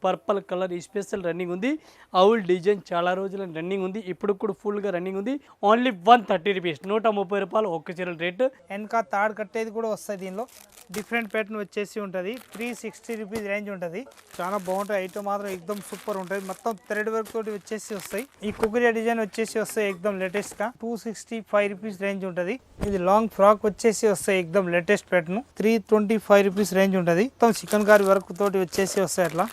Purple colour special running ఉంది. Avul design చాలా రోజుల రన్నింగ్ ఉంది. ఇప్పుడు కూడా ఫుల్గా రన్నింగ్ ఉంది. ఓన్లీ 130 రూపీస్, 130 రూపాయలు ఒక్క చీర రేట్. వెనక తాడు కట్టేది కూడా వస్తుంది. దీనిలో డిఫరెంట్ ప్యాటర్న్ వచ్చేసి ఉంటుంది. 360 రూపీస్ రేంజ్ ఉంటుంది. చాలా బాగుంటుంది. ఐటమ్ మాత్రం ఎక్దమ్ సూపర్ ఉంటుంది. మొత్తం థ్రెడ్ వర్క్ తోటి వచ్చేసి వస్తాయి. ఈ కుకరియా డిజైన్ వచ్చేసి వస్తాయి ఎక్దమ్ లేటెస్ట్ గా. 265 రూపీస్ రేంజ్ ఉంటుంది. ఇది లాంగ్ ఫ్రాక్ వచ్చేసి వస్తాయి ఎక్దమ్ లేటెస్ట్ ప్యాటర్న్. 325 రూపీస్ రేంజ్ ఉంటుంది. మొత్తం చికెన్ కారీ వర్క్ తోటి వచ్చేసి వస్తాయి. అట్లా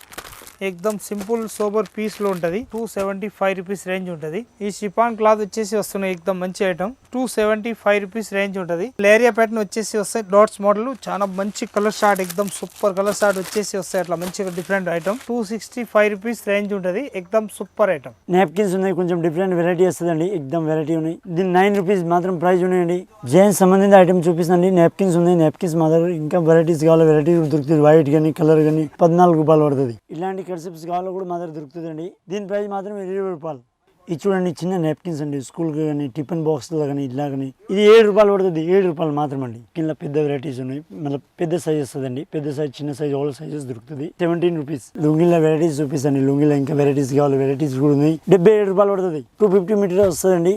ఎక్దమ్ సింపుల్ సోబర్ పీస్ లో ఉంటది. 275 రూపీస్ రేంజ్ ఉంటది. ఈ షిఫాన్ క్లాత్ వచ్చేసి వస్తున్నాయి ఎక్దమ్ మంచి ఐటమ్. 275 రూపీస్ రేంజ్ ఉంటది. లేరియా ప్యాటర్న్ వచ్చేసి వస్తాయి డాట్స్ మోడల్. చాలా మంచి కలర్ షార్ట్ ఎక్దమ్ సూపర్ కలర్ షార్ట్ వచ్చేసి వస్తాయి. అట్లా మంచిగా డిఫరెంట్ ఐటమ్. 265 రూపీస్ రేంజ్ ఉంటది. ఎక్దమ్ సూపర్ ఐటమ్. నాప్కిన్స్ ఉన్నాయి, కొంచెం డిఫరెంట్ వెరైటీ వస్తుందండి. ఎక్దమ్ వెరైటీ ఉన్నాయి. దీని 9 రూపీస్ మాత్రం ప్రైస్ ఉన్నాయండి. జెంట్స్ సంబంధించిన ఐటమ్ చూపిస్తుంది. నాప్కిన్స్ ఉన్నాయి. నాప్కిన్స్ మా దగ్గర ఇంకా వెరైటీస్ కావాలి, వెరైటీ దొరుకుతుంది. వైట్ కానీ కలర్ కానీ 14 రూపాయలు పడుతుంది. ఇలాంటి కన్సెప్ట్స్ కావాలో కూడా మా దగ్గర దొరుకుతుందండి. దీని ప్రైస్ మాత్రం 20 రూపాయలు. ఇది చూడండి చిన్న నాప్కిన్స్ అండి. స్కూల్కి కానీ టిఫిన్ బాక్స్లో కానీ ఇట్లా కానీ ఇది 7 రూపాయలు పడుతుంది. 7 రూపాయలు మాత్రం అండి. కింద పెద్ద వెరైటీస్ ఉన్నాయి. మళ్ళీ పెద్ద సైజ్ వస్తుందండి. పెద్ద సైజ్, చిన్న సైజ్, ఆల్ సైజెస్ దొరుకుతుంది. 17 రూపీస్. లుంగిలో వెరైటీస్ చూపిస్తాండి. లుంగిలో ఇంకా వెరైటీస్ కావాలి, వెరైటీస్ కూడా ఉన్నాయి. 77 రూపాయలు పడుతుంది. 250 మీటర్ వస్తుందండి.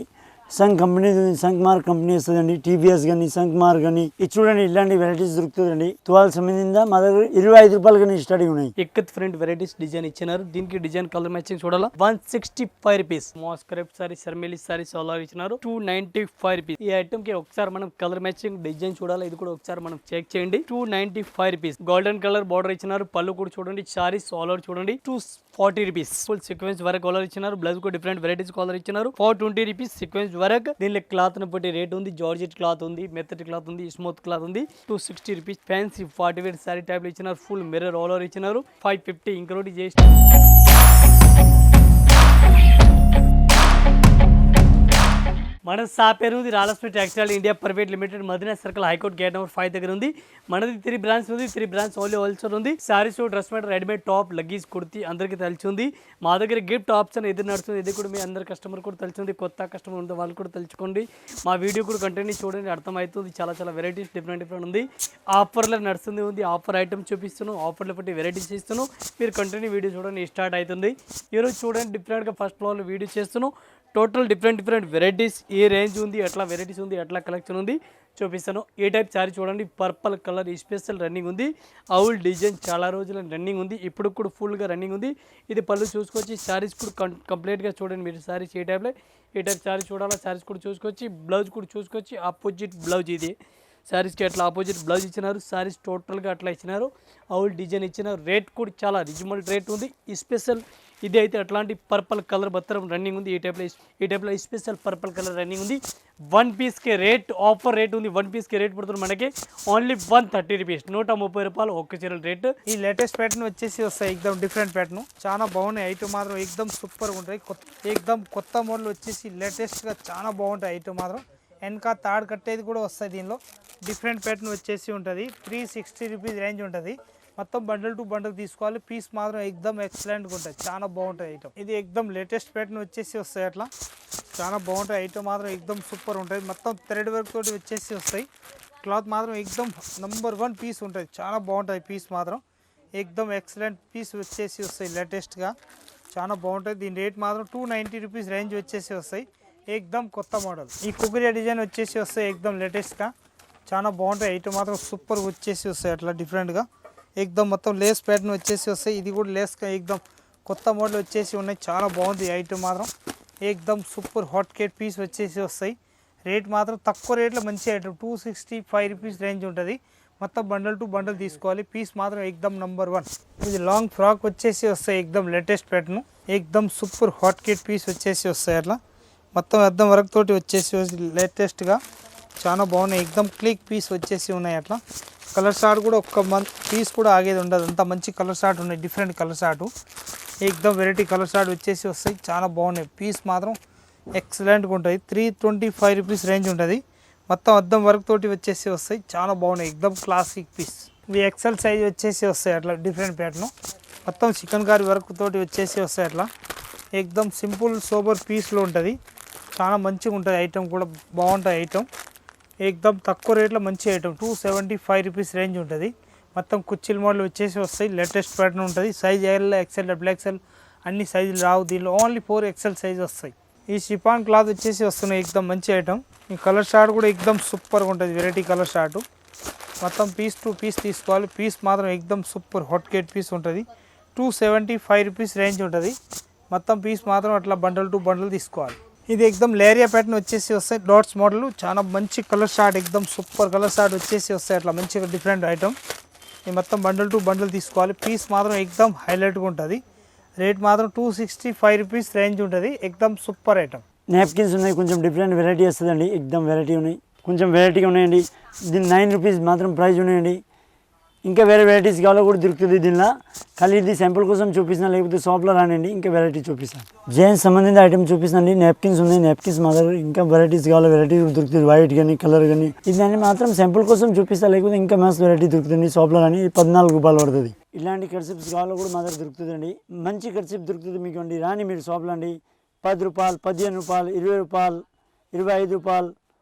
Sangh company, Sangh mark company వస్తుందండి. టీవీఎస్ కానీ సంఘ్ మార్క్ కానీ ఇది చూడండి. ఇలాంటి వెరైటీస్ దొరుకుతుందండి. 12 సంబంధించిన మా దగ్గర 25 రూపాయలు కానీ స్టార్టింగ్ ఉన్నాయి. డిఫరెంట్ వెరైటీస్ డిజైన్ ఇచ్చినారు. దీనికి డిజైన్ కలర్ మ్యాచింగ్ చూడాలా. 165 రూపీస్. మోస్క్రేప్ సారీ, శర్మిలి సారీ సోలార్ ఇచ్చినారు. 295 రూపీస్. ఈ ఐటమ్ కి ఒకసారి మనం కలర్ మ్యాచింగ్ డిజైన్ చూడాలి. ఇది కూడా ఒకసారి మనం చెక్ చేయండి. 295 రూపీస్. గోల్డెన్ కలర్ బార్డర్ ఇచ్చినారు. పళ్ళు కూడా చూడండి. సారీ సోలార్ చూడండి. 240 రూపీస్. ఫుల్ సీక్వెన్స్ వరకు కలర్ ఇచ్చినారు. బ్లౌజ్ కూడా డిఫరెంట్ వెరైటీస్ కలర్ ఇచ్చినారు. 420 రూపీస్ సీక్వెన్స్ వరకు. దీనిలో క్లాత్ ని బట్టి రేట్ ఉంది. జార్జెట్ క్లాత్ ఉంది, మెత్తటి క్లాత్ ఉంది, స్మూత్ క్లాత్ ఉంది. 260 rupees. Fancy 40 wear sari type లో ఇచ్చినారు. ఫుల్ మిర్రర్ ఆల్ ఓవర్ ఇచ్చినారు. 550 ఇంక్లూడ్ చేసి మన పేరు ఉంది Ralaspet textile India private limited, Madina circle, high court gate number 5 దగ్గర ఉంది. మనది 3 బ్రాంచ్ ఉంది. 3 బ్రాంచ్ ఓన్లీ హోల్సేల్ ఉంది. Saris, dress material, readymade top, luggage, kurti అందరికీ తెలిసి ఉంది. మా దగ్గర గిఫ్ట్ ఆప్షన్ ఎదురు నడుస్తుంది. ఇది కూడా మీ అందరి కస్టమర్ కూడా తెలిసి ఉంది. కొత్త కస్టమర్ ఉంటే వాళ్ళు కూడా తెలుసుకోండి. మా వీడియో కూడా కంటిన్యూ చూడండి, అర్థమవుతుంది. చాలా చాలా వెరైటీస్ డిఫరెంట్ ఉంది. ఆఫర్లో నడుస్తుంది ఉంది. ఆఫర్ ఐటమ్ చూపిస్తున్నాం. ఆఫర్లో బట్టి వెరైటీస్ ఇస్తున్నాం. మీరు కంటిన్యూ వీడియో చూడండి, స్టార్ట్ అవుతుంది. ఈరోజు చూడండి డిఫరెంట్గా ఫస్ట్ ఫ్లోర్లో వీడియో చేస్తున్నాం. టోటల్ డిఫరెంట్ వెరైటీస్, ఏ రేంజ్ ఉంది, ఎట్లా వెరైటీస్ ఉంది, ఎట్లా కలెక్షన్ ఉంది చూపిస్తాను. ఏ టైప్ శారీ చూడండి. పర్పుల్ కలర్ స్పెషల్ రన్నింగ్ ఉంది. అవుల్ డిజైన్ చాలా రోజుల రన్నింగ్ ఉంది. ఇప్పుడు కూడా ఫుల్గా రన్నింగ్ ఉంది. ఇది పళ్ళు చూసుకొచ్చి శారీస్ కూడా కంప్లీట్గా చూడండి. మీరు శారీస్ ఏ టైప్ శారీ చూడాలా. శారీస్ కూడా చూసుకొచ్చి, బ్లౌజ్ కూడా చూసుకొచ్చి ఆపోజిట్ బ్లౌజ్ ఇది. శారీస్కి అట్లా ఆపోజిట్ బ్లౌజ్ ఇచ్చినారు. శారీస్ టోటల్గా అట్లా ఇచ్చినారు. అవుల్ డిజైన్ ఇచ్చినారు. రేట్ కూడా చాలా రీజనబుల్ రేట్ ఉంది. ఈ స్పెషల్ ఇది అయితే అట్లాంటి పర్పుల్ కలర్ బత్తరం రన్నింగ్ ఉంది. ఈ టైప్లో స్పెషల్ పర్పుల్ కలర్ రన్నింగ్ ఉంది. 1 పీస్కి రేట్ ఆఫర్ రేట్ ఉంది. 1 పీస్కి రేట్ పడుతుంది మనకి ఓన్లీ 130 రూపీస్, 130 రూపాయలు ఒక్క చీరల రేట్. ఈ లేటెస్ట్ ప్యాటర్న్ వచ్చేసి వస్తాయి ఎక్దమ్ డిఫరెంట్ ప్యాటర్న్. చాలా బాగున్నాయి ఐటమ్ మాత్రం. ఎక్దమ్ సూపర్ ఉంటాయి. ఎక్దమ్ కొత్త మోడల్ వచ్చేసి లేటెస్ట్గా చాలా బాగుంటాయి ఐటమ్ మాత్రం. వెనక తాడు కట్టేది కూడా వస్తుంది. దీనిలో డిఫరెంట్ ప్యాటర్న్ వచ్చేసి ఉంటుంది. 360 రూపీస్ రేంజ్ ఉంటుంది. మొత్తం బండల్ టు బండల్ తీసుకోవాలి. పీస్ మాత్రం ఎక్దమ్ ఎక్సలెంట్గా ఉంటుంది. చాలా బాగుంటుంది ఐటమ్. ఇది ఎక్దమ్ లేటెస్ట్ ప్యాటర్న్ వచ్చేసి వస్తాయి. అట్లా చాలా బాగుంటాయి ఐటమ్ మాత్రం. ఎక్దమ్ సూపర్ ఉంటుంది. మొత్తం థ్రెడ్ వర్క్ తోటి వచ్చేసి వస్తాయి. క్లాత్ మాత్రం ఎక్దమ్ నంబర్ 1 పీస్ ఉంటుంది. చాలా బాగుంటుంది పీస్ మాత్రం. ఎక్దమ్ ఎక్సలెంట్ పీస్ వచ్చేసి వస్తాయి లేటెస్ట్గా. చాలా బాగుంటుంది. దీని రేట్ మాత్రం 290 రూపీస్ రేంజ్ వచ్చేసి వస్తాయి. ఎక్దమ్ కొత్త మోడల్. ఈ కుకరియా డిజైన్ వచ్చేసి వస్తాయి ఎక్దమ్ లేటెస్ట్గా. చాలా బాగుంటాయి ఐటమ్ మాత్రం. సూపర్ వచ్చేసి వస్తాయి అట్లా డిఫరెంట్గా. ఎక్దమ్ మొత్తం లేస్ ప్యాటర్న్ వచ్చేసి వస్తాయి. ఇది కూడా లేస్గా ఎక్దమ్ కొత్త మోడల్ వచ్చేసి ఉన్నాయి. చాలా బాగుంది ఐటమ్ మాత్రం. ఎక్దమ్ సూపర్ హాట్ కేట్ పీస్ వచ్చేసి వస్తాయి. రేట్ మాత్రం తక్కువ రేట్లో మంచి ఐటమ్. 265 రూపీస్ రేంజ్ ఉంటుంది. మొత్తం బండల్ టు బండల్ తీసుకోవాలి. పీస్ మాత్రం ఎక్దమ్ నంబర్ 1. ఇది లాంగ్ ఫ్రాక్ వచ్చేసి వస్తాయి. ఎక్దమ్ లేటెస్ట్ ప్యాటర్న్. ఎక్దమ్ సూపర్ హాట్ కేట్ పీస్ వచ్చేసి వస్తాయి. అట్లా మొత్తం అద్దం వరకు తోటి వచ్చేసి లేటెస్ట్గా చాలా బాగున్నాయి. ఎక్దమ్ క్లిక్ పీస్ వచ్చేసి ఉన్నాయి. అట్లా కలర్ షార్ట్ కూడా ఒక్క పీస్ కూడా ఆగేది ఉండదు. అంత మంచి కలర్ షార్ట్ ఉన్నాయి. డిఫరెంట్ కలర్ షార్ట్. ఎక్దమ్ వెరైటీ కలర్ షార్ట్ వచ్చేసి వస్తాయి. చాలా బాగున్నాయి. పీస్ మాత్రం ఎక్సలెంట్గా ఉంటుంది. 325 రూపీస్ రేంజ్ ఉంటుంది. మొత్తం అద్దం వర్క్ తోటి వచ్చేసి వస్తాయి. చాలా బాగున్నాయి. ఎక్దమ్ క్లాసిక్ పీస్. ఇవి ఎక్సెల్ సైజ్ వచ్చేసి వస్తాయి. అట్లా డిఫరెంట్ ప్యాటర్న్. మొత్తం చికెన్ కారీ వర్క్ తోటి వచ్చేసి వస్తాయి. అట్లా ఎక్దమ్ సింపుల్ సోబర్ పీస్లో ఉంటుంది. చాలా మంచిగా ఉంటుంది. ఐటమ్ కూడా బాగుంటుంది ఐటమ్. ఎక్దమ్ తక్కువ రేట్లో మంచి ఐటమ్. 275 రూపీస్ రేంజ్ ఉంటుంది. మొత్తం కుర్చీల మోడల్ వచ్చేసి వస్తాయి. లేటెస్ట్ ప్యాటర్న్ ఉంటుంది. Size L, XL, double XL అన్ని సైజులు రావు. దీనిలో ఓన్లీ 4 ఎక్సెల్ సైజ్ వస్తాయి. ఈ షిఫాన్ క్లాత్ వచ్చేసి వస్తున్నాయి. ఎక్దమ్ మంచి ఐటమ్. ఈ కలర్ షార్ట్ కూడా ఎక్దమ్ సూపర్గా ఉంటుంది. Variety colour short. మొత్తం పీస్ టు పీస్ తీసుకోవాలి. పీస్ మాత్రం ఎక్దమ్ సూపర్ హాట్ కేట్ పీస్ ఉంటుంది. 275 రూపీస్ రేంజ్ ఉంటుంది. మొత్తం పీస్ మాత్రం అట్లా బండల్ టు బండల్ తీసుకోవాలి. ఇది ఎక్దమ్ లేరియా ప్యాటర్న్ వచ్చేసి వస్తాయి. డాట్స్ మోడల్ చాలా మంచి కలర్ షార్ట్. ఎక్దమ్ సూపర్ కలర్ షార్ట్ వచ్చేసి వస్తాయి. అట్లా మంచిగా డిఫరెంట్ ఐటమ్. ఇది మొత్తం బండల్ టు బండల్ తీసుకోవాలి. పీస్ మాత్రం ఎక్దమ్ హైలైట్గా ఉంటుంది. రేట్ మాత్రం 265 రూపీస్ రేంజ్ ఉంటుంది. ఎక్దమ్ సూపర్ ఐటమ్. నాప్కిన్స్ ఉన్నాయి, కొంచెం డిఫరెంట్ వెరైటీ వస్తుందండి. ఎక్దమ్ వెరైటీ ఉన్నాయి, కొంచెం వెరైటీగా ఉన్నాయండి. దీని 9 రూపీస్ మాత్రం ప్రైస్ ఉన్నాయండి. ఇంకా వేరే వెరైటీస్ కావాలో కూడా దొరుకుతుంది దీనిలో. ఖాళీ ఇది శాంపుల్ కోసం చూపిస్తాను, లేకపోతే షాప్లో రానండి ఇంకా వెరైటీ చూపిస్తాను. జెంట్స్ సంబంధించిన ఐటమ్ చూపిస్తానండి. నాప్కిన్స్ ఉన్నాయి, నాప్కిన్స్ మా దగ్గర ఇంకా వెరైటీస్ కావాలో వెరైటీ దొరుకుతుంది. వైట్ కానీ కలర్ కానీ. ఇది మాత్రం శాంపుల్ కోసం చూపిస్తాను, లేకపోతే ఇంకా మస్తు వెరైటీ దొరుకుతుంది షాప్లో కానీ. 14 రూపాయలు పడుతుంది. ఇలాంటి కర్సిప్స్ కావాలో కూడా మా దగ్గర దొరుకుతుందండి. మంచి కర్సిప్ దొరుకుతుంది మీకు అండి. రాని మీరు షాప్లో అండి. 10 రూపాయలు, 15 రూపాయలు, 20 రూపాయలు, 25 రూపాయలు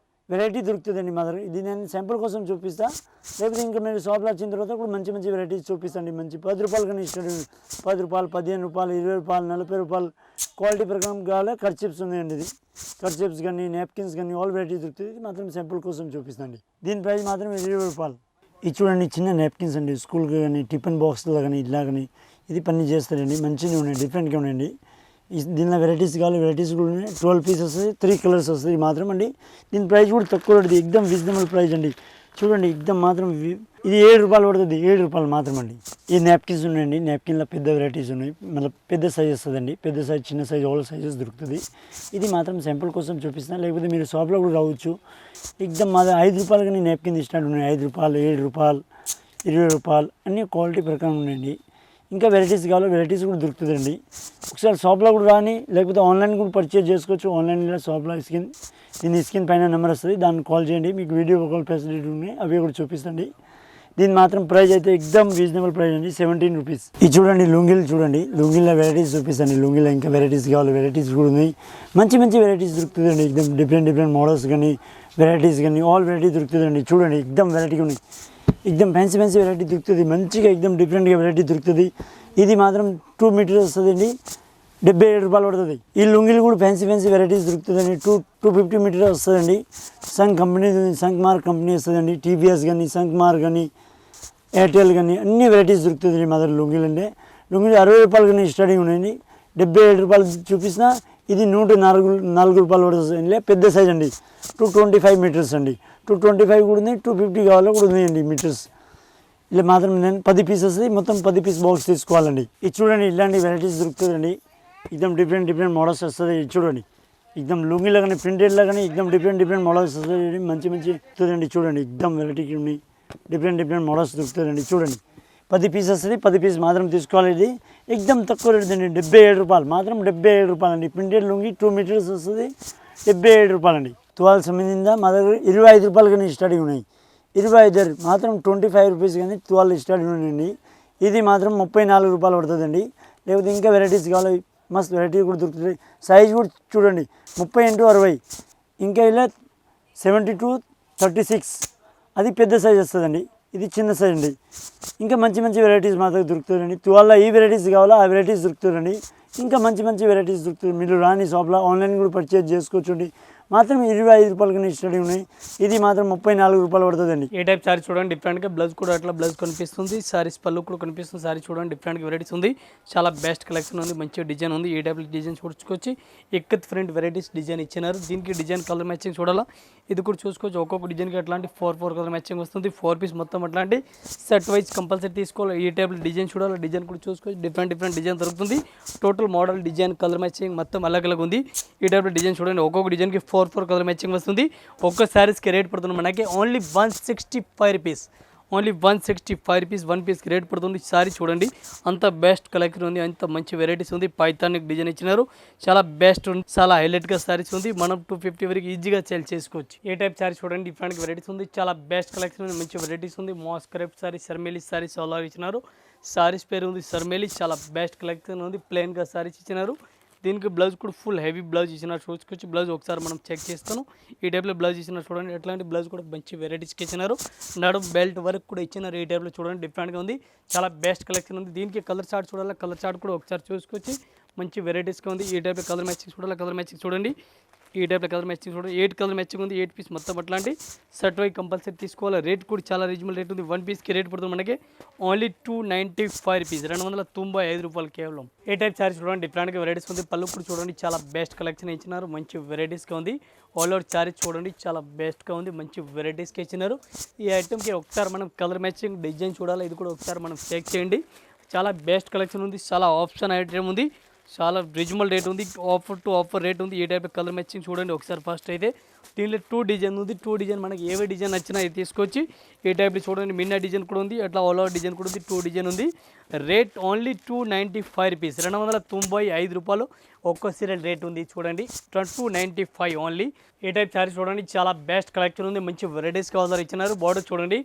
వెరైటీ దొరుకుతుందండి మా దగ్గర. ఇది నేను శాంపుల్ కోసం చూపిస్తా, లేకపోతే ఇంకా మీరు షాప్లో వచ్చిన తర్వాత కూడా మంచి మంచి వెరైటీస్ చూపిస్తాండి. మంచి 10 రూపాయలు కానీ ఇష్టం. 10 రూపాయలు, 15 రూపాయలు, 20 రూపాయలు, 40 రూపాయలు క్వాలిటీ ప్రకారం కావాలి. కర్చిప్స్ ఉన్నాయండి. ఇది కర్చిప్స్ కానీ నాప్కిన్స్ కానీ ఆల్ వెరైటీ దొరుకుతుంది. ఇది మాత్రం శాంపుల్ కోసం చూపిస్తాండి. దీని ప్రైస్ మాత్రం 20 రూపాయలు. ఇది చూడండి, చిన్న నాప్కిన్స్ అండి. స్కూల్కి కానీ టిఫిన్ బాక్స్లో కానీ ఇట్లా కానీ ఇది పని చేస్తారండి. మంచిగా ఉన్నాయి, డిఫరెంట్గా ఉన్నాయండి. దీనిలో వెరైటీస్ కావాలి, వెరైటీస్ కూడా ఉన్నాయి. 12 పీసెస్ వస్తుంది, 3 కలర్స్ వస్తుంది మాత్రం అండి. దీని ప్రైస్ కూడా తక్కువ పడుతుంది. ఎక్దమ్ రీజనబుల్ ప్రైస్ అండి. చూడండి, ఎక్దమ్ మాత్రం ఇది 7 రూపాయలు పడుతుంది. 7 రూపాయలు మాత్రం అండి. ఈ నాప్కిన్స్ ఉన్నాయండి. నాప్కిన్లో పెద్ద వెరైటీస్ ఉన్నాయి. మళ్ళీ పెద్ద సైజ్ వస్తుందండి. పెద్ద సైజ్, చిన్న సైజ్, ఆల్ సైజెస్ దొరుకుతుంది. ఇది మాత్రం శాంపుల్ కోసం చూపిస్తాను, లేకపోతే మీరు షాప్లో కూడా రావచ్చు. ఎక్దమ్ మాది 5 రూపాయలు కానీ నాప్కిన్ ఇష్టం ఉన్నాయి. 5 రూపాయలు, 7 రూపాయలు, 20 రూపాయలు అన్ని క్వాలిటీ ప్రకారం ఉన్నాయండి. ఇంకా వెరైటీస్ కావాలో వెరైటీస్ కూడా దొరుకుతుందండి. ఒకసారి షాప్లో కూడా రాని, లేకపోతే ఆన్లైన్ కూడా పర్చేజ్ చేసుకోవచ్చు. ఆన్లైన్లో షాప్లో దీని స్క్రీన్ పైన నెంబర్ వస్తుంది, దాన్ని కాల్ చేయండి. మీకు వీడియో కాల్ ఫెసిలిటీ ఉన్నాయి, అవి కూడా చూపిస్తండి. దీని మాత్రం ప్రైస్ అయితే ఎక్దమ్ రీజనబుల్ ప్రైస్ అండి. 17 రూపీస్. ఇది చూడండి, లుంగీలు చూడండి. లుంగీలో వెరైటీస్ చూపిస్తాండి. లుంగీలో ఇంకా వెరైటీస్ కావాలి, వెరైటీస్ కూడా ఉన్నాయి. మంచి మంచి వెరైటీస్ దొరుకుతుందండి. ఎక్దమ్ డిఫరెంట్ మోడల్స్ కానీ వెరైటీస్ కానీ ఆల్ వెరైటీ దొరుకుతుందండి. చూడండి, ఎక్దమ్ వెరైటీగా ఉన్నాయి. ఎక్దమ్ ఫ్యాన్సీ వెరైటీ దొరుకుతుంది. మంచిగా ఎక్దమ్ డిఫరెంట్గా వెరైటీ దొరుకుతుంది. ఇది మాత్రం 2 మీటర్స్ వస్తుందండి. 77 రూపాయలు పడుతుంది. ఈ లుంగీలు కూడా ఫ్యాన్సీ వెరైటీస్ దొరుకుతుందండి. 250 మీటర్స్ వస్తుందండి. సంక్ కంపెనీ, సంక్ మార్క్ కంపెనీ వస్తుందండి. టీవీఎస్ కానీ, సంక్ మార్క్ కానీ, ఎయిర్టెల్ కానీ అన్ని వెరైటీస్ దొరుకుతుంది మా దగ్గర. లుంగీలు అంటే లుంగీలు 60 రూపాయలు కానీ స్టార్టింగ్ ఉన్నాయండి. 77 రూపాయలు చూపిస్తున్నా. ఇది 104 రూపాయలు పడుతుంది. పెద్ద సైజ్ అండి. 225 మీటర్స్ అండి. 225 కూడా ఉంది, 250 కావాలో కూడా ఉన్నాయండి మీటర్స్. ఇలా మాత్రం నేను 10 పీసెస్ మొత్తం 10 పీస్ బాక్స్ తీసుకోవాలండి. ఇది చూడండి, ఇలాంటి వెరైటీస్ దొరుకుతుందండి. ఎక్దమ్ డిఫరెంట్ మోడల్స్ వస్తుంది. ఇది చూడండి, ఎక్దమ్ లుంగీలో కానీ ప్రింటెడ్లో కానీ ఎక్దమ్ డిఫరెంట్ మోడల్స్ వస్తుంది. మంచి దొరుకుతుందండి. చూడండి, ఎక్దమ్ వెరైటీకి ఉన్నాయి. డిఫరెంట్ మోడల్స్ దొరుకుతుందండి. చూడండి, 10 పీస్ వస్తుంది. 10 పీస్ మాత్రం తీసుకోవాలి. ఇది ఎక్దమ్ తక్కువ రేట్ అండి. 77 రూపాయలు మాత్రం. 77 రూపాయలు అండి. ప్రింటెడ్ లుంగి 2 మీటర్స్ వస్తుంది. 77 రూపాయలు అండి. 12 సంబంధించిన మా దగ్గర 25 రూపాయలు కానీ స్టార్టింగ్ ఉన్నాయి. 25 మాత్రం 25 రూపీస్ కానీ 12 స్టార్టింగ్ ఉన్నాయండి. ఇది మాత్రం 34 రూపాయలు పడుతుందండి. లేకపోతే ఇంకా వెరైటీస్ కావాలి, మస్తు వెరైటీ కూడా దొరుకుతుంది. సైజ్ కూడా చూడండి, 30x60. ఇంకా ఇలా 70x36 అది పెద్ద సైజ్ వస్తుందండి. ఇది చిన్న సైజ్ అండి. ఇంకా మంచి వెరైటీస్ మా దగ్గర దొరుకుతుందండి. 12 ఈ వెరైటీస్ కావాలా ఆ వెరైటీస్ దొరుకుతుందండి. ఇంకా మంచి వెరైటీస్ దొరుకుతుంది. మీరు రాని షాప్లో ఆన్లైన్ కూడా పర్చేజ్ చేసుకోవచ్చు. మాత్రం 25 రూపాయలు కానీ స్టార్టింగ్ ఉన్నాయి. ఇది మాత్రం 34 రూపాయలు పడుతుందండి. ఏ టైప్ సారీ చూడండి, డిఫరెంట్గా బ్లౌజ్ కూడా అట్లా బ్లౌజ్ కనిపిస్తుంది. సారీస్ పళ్ళు కూడా కనిపిస్తుంది. సారీ చూడండి, డిఫరెంట్ వెరైటీస్ ఉంది. చాలా బెస్ట్ కలెక్షన్ ఉంది. మంచి డిజైన్ ఉంది. ఏ టైప్ డిజైన్స్ చూసుకోవచ్చు. డిఫరెంట్ వెరైటీస్ డిజైన్ ఇచ్చినారు. దీనికి డిజైన్ కలర్ మ్యాచింగ్ చూడాలా, ఇది కూడా చూసుకోవచ్చు. ఒక్కొక్క డిజైన్కి అట్లాంటి 4 కలర్ మ్యాచింగ్ వస్తుంది. 4 పీస్ మొత్తం అట్లాంటి సెట్ వైజ్ కంపల్సరీ తీసుకోవాలి. ఈ టైప్ డిజైన్ చూడాలి, డిజైన్ కూడా చూసుకోవచ్చు. డిఫరెంట్ డిజైన్ దొరుకుతుంది. Total model design colour matching మొత్తం అలగ్ ఉంది. ఈ టైప్ డిజైన్ చూడండి, ఒక్కొక్క డిజైన్కి 4 కలర్ మ్యాచింగ్ వస్తుంది. ఒక్క శారీస్కి రేట్ పడుతుంది మనకి ఓన్లీ 165 రూపీస్. ఓన్లీ 165 రూపీస్ 1 పీస్కి రేట్ పడుతుంది. సారీ చూడండి, అంత బెస్ట్ కలెక్షన్ ఉంది. అంత మంచి వెరైటీస్ ఉంది. పైథానిక్ డిజైన్ ఇచ్చినారు. చాలా బెస్ట్ ఉంది. చాలా హైలైట్గా సారీస్ ఉంది. మనం 250 వరకు ఈజీగా సేల్ చేసుకోవచ్చు. ఏ టైప్ సారీ చూడండి, డిఫరెంట్ వెరైటీస్ ఉంది. చాలా బెస్ట్ కలెక్షన్ ఉంది. మంచి వెరైటీస్ ఉంది. మాస్ క్రేప్ సారీ, శర్మేలి సారీస్ అలా ఇచ్చినారు. సారీస్ పేరు ఉంది శర్మేలి. చాలా బెస్ట్ కలెక్షన్ ఉంది. ప్లెయిన్గా సారీస్ ఇచ్చినారు. దీనికి బ్లౌజ్ కూడా ఫుల్ హెవీ బ్లౌజ్ ఇచ్చినారు చూసుకోవచ్చు. బ్లౌజ్ ఒకసారి మనం చెక్ చేస్తాను. ఈ టైప్లో బ్లౌజ్ ఇచ్చినారు చూడండి. ఎట్లాంటి బ్లౌజ్ కూడా మంచి వెరైటీస్కి ఇచ్చినారు. నడుం బెల్ట్ వరకు కూడా ఇచ్చినారు. ఈ టైప్లో చూడండి డిఫరెంట్గా ఉంది. చాలా బెస్ట్ కలెక్షన్ ఉంది. దీనికి కలర్ చార్ట్ చూడాలి. కలర్ చార్ట్ కూడా ఒకసారి చూసుకోవచ్చు. మంచి వెరైటీస్గా ఉంది. ఈ టైప్లో కలర్ మ్యాచింగ్ చూడాలి. కలర్ మ్యాచింగ్ చూడండి. ఈ టైప్లో కలర్ మ్యాచింగ్ చూడండి. 8 కలర్ మ్యాచింగ్ ఉంది. 8 పీస్ మొత్తం అట్లాంటి సెట్ వై కంపల్సరీ తీసుకోవాలి. రేట్ కూడా చాలా రీజనబుల్ రేట్ ఉంది. 1 పీస్కి రేట్ పడుతుంది మనకి ఓన్లీ 295 రూపీస్, 295 రూపాయలు కేవలం. ఏ టైప్ శారీస్ చూడండి డిఫరెంట్గా వెరైటీస్ ఉంది. పళ్ళు కూడా చూడండి చాలా బెస్ట్ కలెక్షన్ ఇచ్చినారు. మంచి వెరైటీస్గా ఉంది. ఆల్ ఓవర్ శారీస్ చూడండి చాలా బెస్ట్గా ఉంది. మంచి వెరైటీస్కి ఇచ్చినారు. ఈ ఐటమ్కి ఒకసారి మనం కలర్ మ్యాచింగ్ డిజైన్ చూడాలి. ఇది కూడా ఒకసారి మనం చెక్ చేయండి. చాలా బెస్ట్ కలెక్షన్ ఉంది. చాలా ఆప్షన్ ఐటమ్ ఉంది. చాలా రీజనబుల్ రేట్ ఉంది. ఆఫర్ టు ఆఫర్ రేట్ ఉంది. ఏ టైప్ కలర్ మ్యాచింగ్ చూడండి ఒకసారి. ఫస్ట్ అయితే దీనిలో 2 డిజైన్ ఉంది. 2 డిజైన్ మనకి ఏవే డిజైన్ నచ్చినా ఇది తీసుకొచ్చి ఏ టైప్లో చూడండి. మిన్న డిజైన్ కూడా ఉంది. అట్లా ఆల్ ఓవర్ డిజైన్ కూడా ఉంది. 2 డిజైన్ ఉంది. రేట్ ఓన్లీ 295 రూపీస్, 295 రూపాయలు ఒక్కో సీరియల్ రేట్ ఉంది. చూడండి 295 ఓన్లీ. ఏ టైప్ శారీ చూడండి చాలా బెస్ట్ కలెక్షన్ ఉంది. మంచి వెరైటీస్ కావాలి ఇచ్చినారు. బార్డర్ చూడండి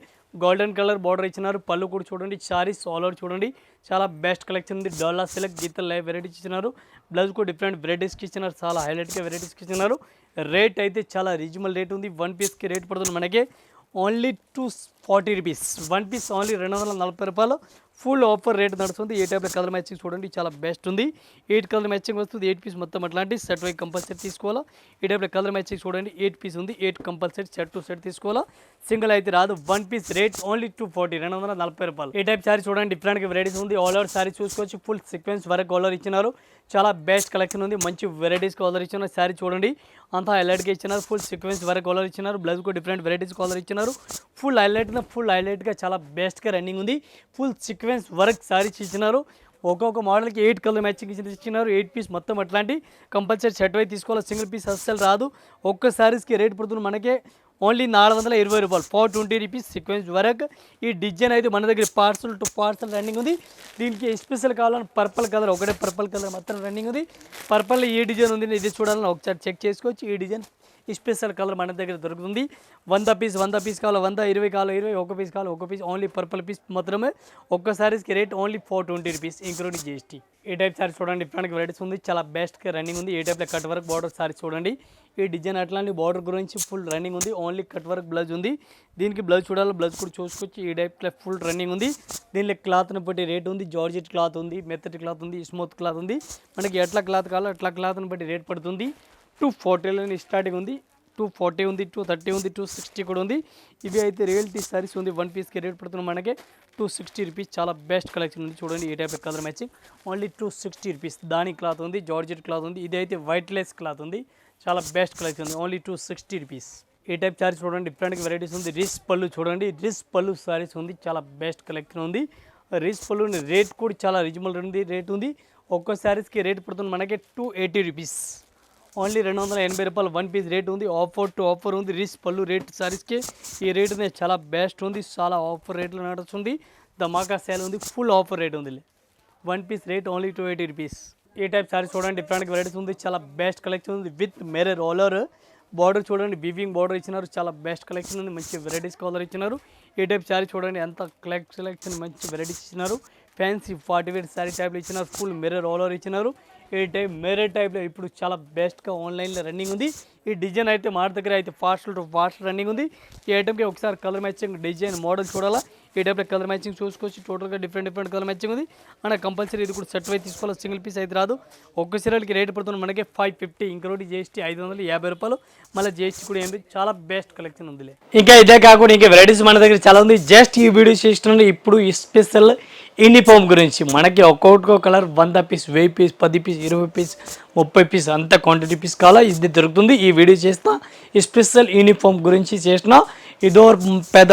గోల్డెన్ కలర్ బార్డర్ ఇచ్చినారు. పళ్ళు కూడా చూడండి. శారీస్ ఆల్ ఓవర్ చూడండి చాలా బెస్ట్ కలెక్షన్ ఉంది. డోలా సిల్క్ గీతల్ లైవ్ వెరైటీస్ ఇచ్చినారు. బ్లౌజ్ కూడా డిఫరెంట్ వెరైటీస్కి ఇచ్చినారు. చాలా హైలైట్గా వెరైటీస్కి ఇచ్చినారు. రేట్ అయితే చాలా రీజనబుల్ రేట్ ఉంది. 1 పీస్కి రేట్ పడుతుంది మనకి ఓన్లీ 240 రూపీస్. 1 పీస్ ఓన్లీ 240 రూపాయలు. ఫుల్ ఆఫర్ రేట్ నడుస్తుంది. ఏ టైప్లో కలర్ మ్యాచింగ్ చూడండి చాలా బెస్ట్ ఉంది. 8 కలర్ మ్యాచింగ్ వస్తుంది. 8 పీస్ మొత్తం అట్లాంటి సెట్ వై కంపల్సరీ తీసుకోవాలా. ఈ టైప్లో కలర్ మ్యాచింగ్ చూడండి 8 పీస్ ఉంది. 8 కంపల్సరీ సెట్ టు సెట్ తీసుకోవాలా. సింగిల్ అయితే రాదు. 1 పీస్ రేట్ ఓన్లీ 240, 240 రూపాయలు. ఈ టైప్ శారీ చూడండి డిఫరెంట్గా వెరైటీస్ ఉంది. ఆల్ ఓవర్ శారీ చూసుకోవచ్చు. ఫుల్ సీక్వెన్స్ వరకు ఆల్ ఓవర్ ఇచ్చినారు. చాలా బెస్ట్ కలెక్షన్ ఉంది. మంచి వెరైటీస్ ఆల్ ఇచ్చినారు. శారీ చూడండి అంతా హైలైట్గా ఇచ్చినారు. ఫుల్ సీక్వెన్స్ వరకు ఆల్ ఇచ్చినారు. బ్లౌజ్ కూడా డిఫరెంట్ వెరైటీస్ ఆల్ ఇచ్చినారు. ఫుల్ హైలైట్గా చాలా బెస్ట్గా రన్నింగ్ ఉంది. ఫుల్ సీక్వెన్స్ వర్క్ శారీస్ ఇచ్చినారు. ఒక్కొక్క మోడల్కి 8 కలర్ మ్యాచింగ్ ఇచ్చినారు. 8 పీస్ మొత్తం అట్లాంటి కంపల్సరీ సెట్ వై తీసుకోవాలి. సింగిల్ పీస్ అస్సలు రాదు. ఒక్క శారీస్కి రేట్ పడుతుంది మనకే ఓన్లీ 420 రూపాయలు, 420 రూపీస్ సీక్వెన్స్ వర్క్. ఈ డిజైన్ అయితే మన దగ్గర పార్సల్ టు పార్సల్ రన్నింగ్ ఉంది. దీనికి స్పెషల్ కావాలని పర్పుల్ కలర్, ఒకటే పర్పుల్ కలర్ మాత్రం రన్నింగ్ ఉంది. పర్పుల్ ఏ డిజైన్ ఉంది ఇది చూడాలని ఒకసారి చెక్ చేసుకోవచ్చు. ఈ డిజైన్ స్పెషల్ కలర్ మన దగ్గర దొరుకుతుంది. 100 పీస్ కావాలి, 100, 20 కావాలి 20, 1 పీస్ కావాలి 1 పీస్. ఓన్లీ పర్పుల్ పీస్ మాత్రమే. ఒక్క శారీస్కి rate only 420 rupees including GST. ఈ టైప్ శారీ చూడండి డిఫరెంట్ వెరైటీస్ ఉంది. చాలా బెస్ట్గా రన్నింగ్ ఉంది. ఏ టైప్లో కట్ వర్క్ బార్డర్ శారీ చూడండి. ఈ డిజైన్ అట్లాంటి బార్డర్ గురించి ఫుల్ రన్నింగ్ ఉంది. ఓన్లీ కట్ వర్క్ బ్లౌజ్ ఉంది. దీనికి బ్లౌజ్ చూడాలి. బ్లౌజ్ కూడా చూసుకోవచ్చు. ఈ టైప్లో ఫుల్ రన్నింగ్ ఉంది. దీనిలో క్లాత్ని బట్టి రేట్ ఉంది. జార్జెట్ క్లాత్ ఉంది, మెత్తటి క్లాత్ ఉంది, స్మూత్ క్లాత్ ఉంది. మనకి ఎట్లా క్లాత్ కావాలో అట్లా క్లాత్ని బట్టి రేట్ పడుతుంది. 240 స్టార్టింగ్ ఉంది. 240 ఉంది, 230 ఉంది, 260 కూడా ఉంది. ఇవి అయితే రియల్టీ సారీస్ ఉంది. 1 పీస్కి రేట్ పడుతుంది మనకి 260 రూపీస్. చాలా బెస్ట్ కలెక్షన్ ఉంది. చూడండి ఈ type colour matching only 260 rupees. దాని క్లాత్ ఉంది, జార్జెట్ క్లాత్ ఉంది. ఇది అయితే వైట్ లెస్ క్లాత్ ఉంది. చాలా బెస్ట్ కలెక్షన్ ఉంది. Only 260 rupees. ఈ టైప్ శారీస్ చూడండి డిఫరెంట్ వెరైటీస్ ఉంది. రిస్ పళ్ళు చూడండి. రిస్ పళ్ళు శారీస్ ఉంది. చాలా బెస్ట్ కలెక్షన్ ఉంది. రిస్ పళ్ళు రేట్ కూడా చాలా రీజనబుల్ రేట్ ఉంది. ఒక్కో శారీస్కి రేట్ పడుతుంది మనకి 280 రూపీస్. ఓన్లీ 280 రూపాయలు 1 పీస్ రేట్ ఉంది. ఆఫర్ టు ఆఫర్ ఉంది. రిస్ పళ్ళు రేట్ సారీస్కి ఈ రేట్ చాలా బెస్ట్ ఉంది. చాలా ఆఫర్ రేట్లో నడుస్తుంది. ధమాకా సేల్ ఉంది. ఫుల్ ఆఫర్ రేట్ ఉంది. 1 పీస్ రేట్ ఓన్లీ 280 రూపీస్. ఈ టైప్ సారీస్ చూడండి డిఫరెంట్ వెరైటీస్ ఉంది. చాలా బెస్ట్ కలెక్షన్ ఉంది. With mirror all over border చూడండి. వీవింగ్ బార్డర్ ఇచ్చినారు. చాలా బెస్ట్ కలెక్షన్ ఉంది. మంచి వెరైటీస్ కలర్ ఇచ్చినారు. ఈ టైప్ శారీ చూడండి ఎంత సెలెక్షన్ మంచి వెరైటీస్ ఇచ్చినారు. ఫ్యాన్సీ 40 వేర్ శారీ టైప్లో ఇచ్చినారు. ఫుల్ మిర్రర్ ఆల్ ఓవర్ ఇచ్చినారు. ఈ టైప్ మిర్రర్ టైప్లో ఇప్పుడు చాలా బెస్ట్గా ఆన్లైన్లో రన్నింగ్ ఉంది. ఈ డిజైన్ అయితే మా దగ్గర అయితే ఫాస్ట్ టు ఫాస్ట్ రన్నింగ్ ఉంది. ఈ ఐటమ్కి ఒకసారి కలర్ మ్యాచింగ్ డిజైన్ మోడల్ చూడాలా. ఈ టైప్లో కలర్ మ్యాచింగ్ చూసుకోవచ్చు. టోటల్గా డిఫరెంట్ కలర్ మ్యాచింగ్ ఉంది. మన కంపల్సరీ ఇది కూడా సెట్ అయితే తీసుకోవాలి. సింగిల్ పీస్ అయితే రాదు. ఒక్క సీరియల్కి రేట్ పడుతుంది మనకి 550 ఇంక్లూడింగ్ GST 550 రూపాయలు. మళ్ళీ GST కూడా ఏంటి చాలా బెస్ట్ కలెక్షన్ ఉంది. ఇంకా ఇదే కాకుండా ఇంకా వెరైటీస్ మన దగ్గర చాలా ఉంది. జస్ట్ ఈ వీడియో చేస్తున్నాను ఇప్పుడు ఈ స్పెషల్ యూనిఫామ్ గురించి. మనకి ఒక్కొక్క colour 100 piece, 1000 piece, 10 piece, 20 piece, 30 piece అంత క్వాంటిటీ పీస్ కావాలా ఇది దొరుకుతుంది. ఈ వీడియో చేసిన ఈ స్పెషల్ యూనిఫామ్ గురించి చేసిన. ఇదో పెద్ద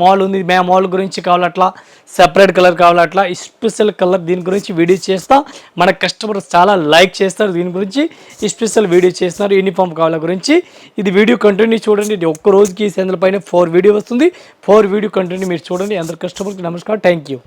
మాల్ ఉంది. మాల్ గురించి కావాలి అట్లా సెపరేట్ కలర్ కావాలి అట్లా ఈ స్పెషల్ కలర్ దీని గురించి వీడియో చేస్తా. మన కస్టమర్స్ చాలా లైక్ చేస్తారు. దీని గురించి ఈ స్పెషల్ వీడియో చేస్తున్నారు యూనిఫామ్ కావాల గురించి. ఇది వీడియో కంటిన్యూ చూడండి. ఇది ఒక్క రోజుకి ఈ సెందల పైన 4 వీడియో వస్తుంది. 4 వీడియో కంటిన్యూ మీరు చూడండి. అందరు కస్టమర్కి నమస్కారం. Thank you.